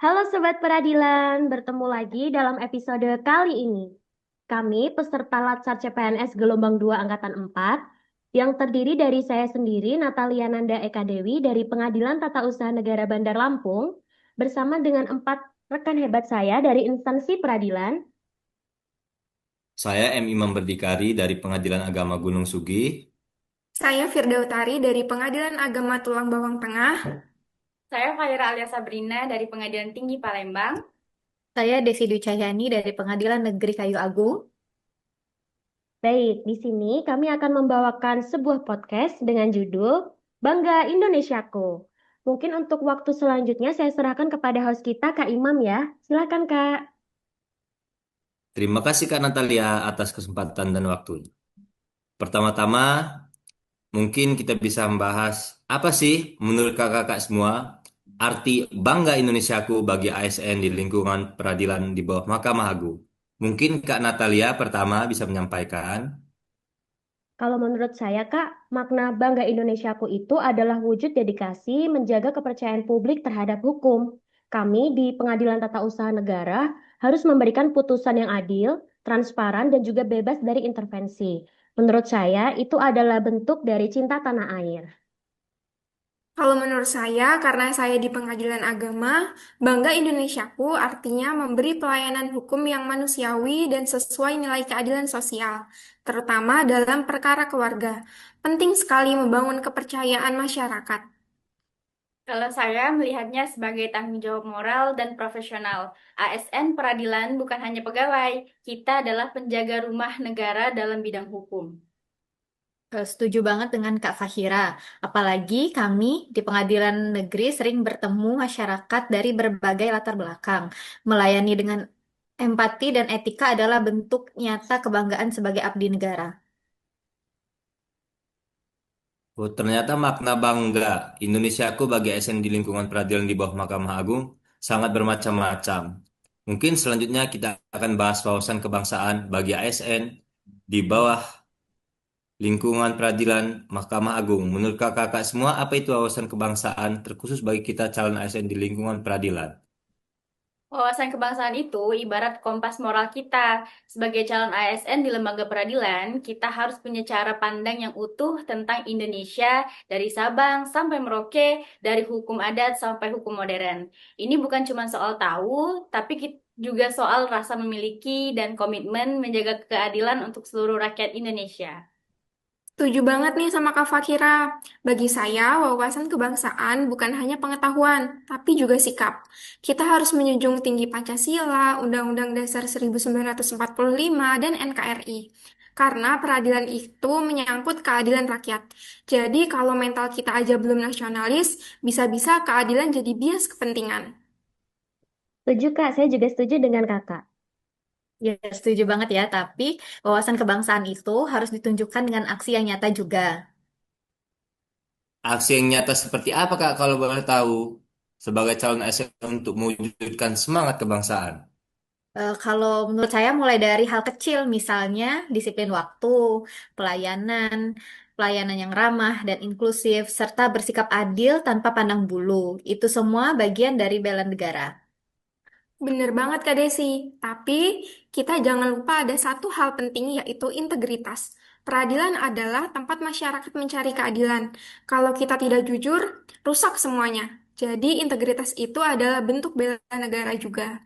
Halo Sobat Peradilan, bertemu lagi dalam episode kali ini. Kami peserta Latsar CPNS Gelombang 2 Angkatan 4 yang terdiri dari saya sendiri Natalia Nanda Eka Dewi dari Pengadilan Tata Usaha Negara Bandar Lampung bersama dengan 4 rekan hebat saya dari instansi peradilan. Saya M. Imam Berdikari dari Pengadilan Agama Gunung Sugi. Saya Firdautari dari Pengadilan Agama Tulang Bawang Tengah. Saya Faira Alia Sabrina dari Pengadilan Tinggi Palembang. Saya Desi Dwi Cahyani dari Pengadilan Negeri Kayu Agung. Baik, di sini kami akan membawakan sebuah podcast dengan judul Bangga Indonesiaku. Mungkin untuk waktu selanjutnya saya serahkan kepada host kita, Kak Imam ya. Silakan, Kak. Terima kasih Kak Natalia atas kesempatan dan waktunya. Pertama-tama, mungkin kita bisa membahas apa sih menurut kakak-kakak semua arti Bangga Indonesiaku bagi ASN di lingkungan peradilan di bawah Mahkamah Agung. Mungkin Kak Natalia pertama bisa menyampaikan. Kalau menurut saya, Kak, makna Bangga Indonesiaku itu adalah wujud dedikasi menjaga kepercayaan publik terhadap hukum. Kami di Pengadilan Tata Usaha Negara harus memberikan putusan yang adil, transparan, dan juga bebas dari intervensi. Menurut saya, itu adalah bentuk dari cinta tanah air. Kalau menurut saya, karena saya di Pengadilan Agama, Bangga Indonesiaku artinya memberi pelayanan hukum yang manusiawi dan sesuai nilai keadilan sosial, terutama dalam perkara keluarga. Penting sekali membangun kepercayaan masyarakat. Kalau saya melihatnya sebagai tanggung jawab moral dan profesional. ASN peradilan bukan hanya pegawai, kita adalah penjaga rumah negara dalam bidang hukum. Setuju banget dengan Kak Fahira. Apalagi kami di pengadilan negeri sering bertemu masyarakat dari berbagai latar belakang. Melayani dengan empati dan etika adalah bentuk nyata kebanggaan sebagai abdi negara. Oh, ternyata makna bangga Indonesiaku bagi ASN di lingkungan peradilan di bawah Mahkamah Agung sangat bermacam-macam. Mungkin selanjutnya kita akan bahas wawasan kebangsaan bagi ASN di bawah lingkungan peradilan Mahkamah Agung. Menurut kakak-kakak semua, apa itu wawasan kebangsaan terkhusus bagi kita calon ASN di lingkungan peradilan? Wawasan kebangsaan itu ibarat kompas moral kita. Sebagai calon ASN di lembaga peradilan, kita harus punya cara pandang yang utuh tentang Indonesia dari Sabang sampai Merauke, dari hukum adat sampai hukum modern. Ini bukan cuma soal tahu, tapi juga soal rasa memiliki dan komitmen menjaga keadilan untuk seluruh rakyat Indonesia. Setuju banget nih sama Kak Fakira. Bagi saya, wawasan kebangsaan bukan hanya pengetahuan, tapi juga sikap. Kita harus menjunjung tinggi Pancasila, Undang-Undang Dasar 1945, dan NKRI. Karena peradilan itu menyangkut keadilan rakyat. Jadi kalau mental kita aja belum nasionalis, bisa-bisa keadilan jadi bias kepentingan. Setuju, Kak. Saya juga setuju dengan Kakak. Ya, setuju banget ya. Tapi wawasan kebangsaan itu harus ditunjukkan dengan aksi yang nyata juga. Aksi yang nyata seperti apa Kak kalau boleh tahu sebagai calon ASN untuk mewujudkan semangat kebangsaan? Kalau menurut saya mulai dari hal kecil, misalnya disiplin waktu, pelayanan, pelayanan yang ramah dan inklusif, serta bersikap adil tanpa pandang bulu. Itu semua bagian dari bela negara. Bener banget Kak Desi, tapi kita jangan lupa ada satu hal penting yaitu integritas. Peradilan adalah tempat masyarakat mencari keadilan. Kalau kita tidak jujur, rusak semuanya. Jadi integritas itu adalah bentuk bela negara juga.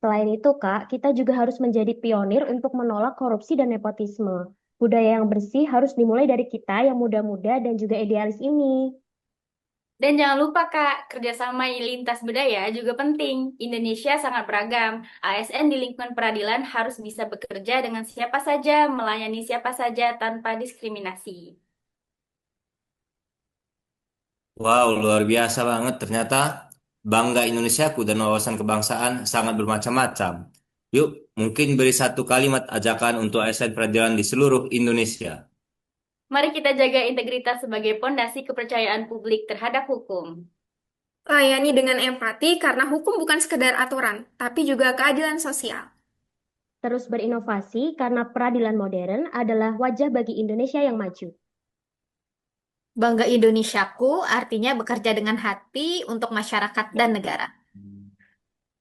Selain itu, Kak, kita juga harus menjadi pionir untuk menolak korupsi dan nepotisme. Budaya yang bersih harus dimulai dari kita yang muda-muda dan juga idealis ini. Dan jangan lupa Kak, kerjasama lintas budaya juga penting. Indonesia sangat beragam. ASN di lingkungan peradilan harus bisa bekerja dengan siapa saja, melayani siapa saja tanpa diskriminasi. Wow, luar biasa banget. Ternyata bangga Indonesiaku dan wawasan kebangsaan sangat bermacam-macam. Yuk, mungkin beri satu kalimat ajakan untuk ASN peradilan di seluruh Indonesia. Mari kita jaga integritas sebagai pondasi kepercayaan publik terhadap hukum. Layani dengan empati karena hukum bukan sekedar aturan, tapi juga keadilan sosial. Terus berinovasi karena peradilan modern adalah wajah bagi Indonesia yang maju. Bangga Indonesiaku artinya bekerja dengan hati untuk masyarakat dan negara.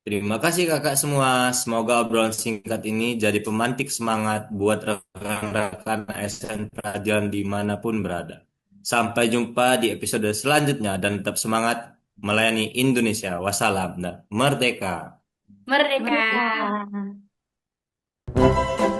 Terima kasih kakak semua. Semoga obrolan singkat ini jadi pemantik semangat buat rekan-rekan ASN peradilan dimanapun berada. Sampai jumpa di episode selanjutnya dan tetap semangat melayani Indonesia. Wassalam dan merdeka. Merdeka! Merdeka.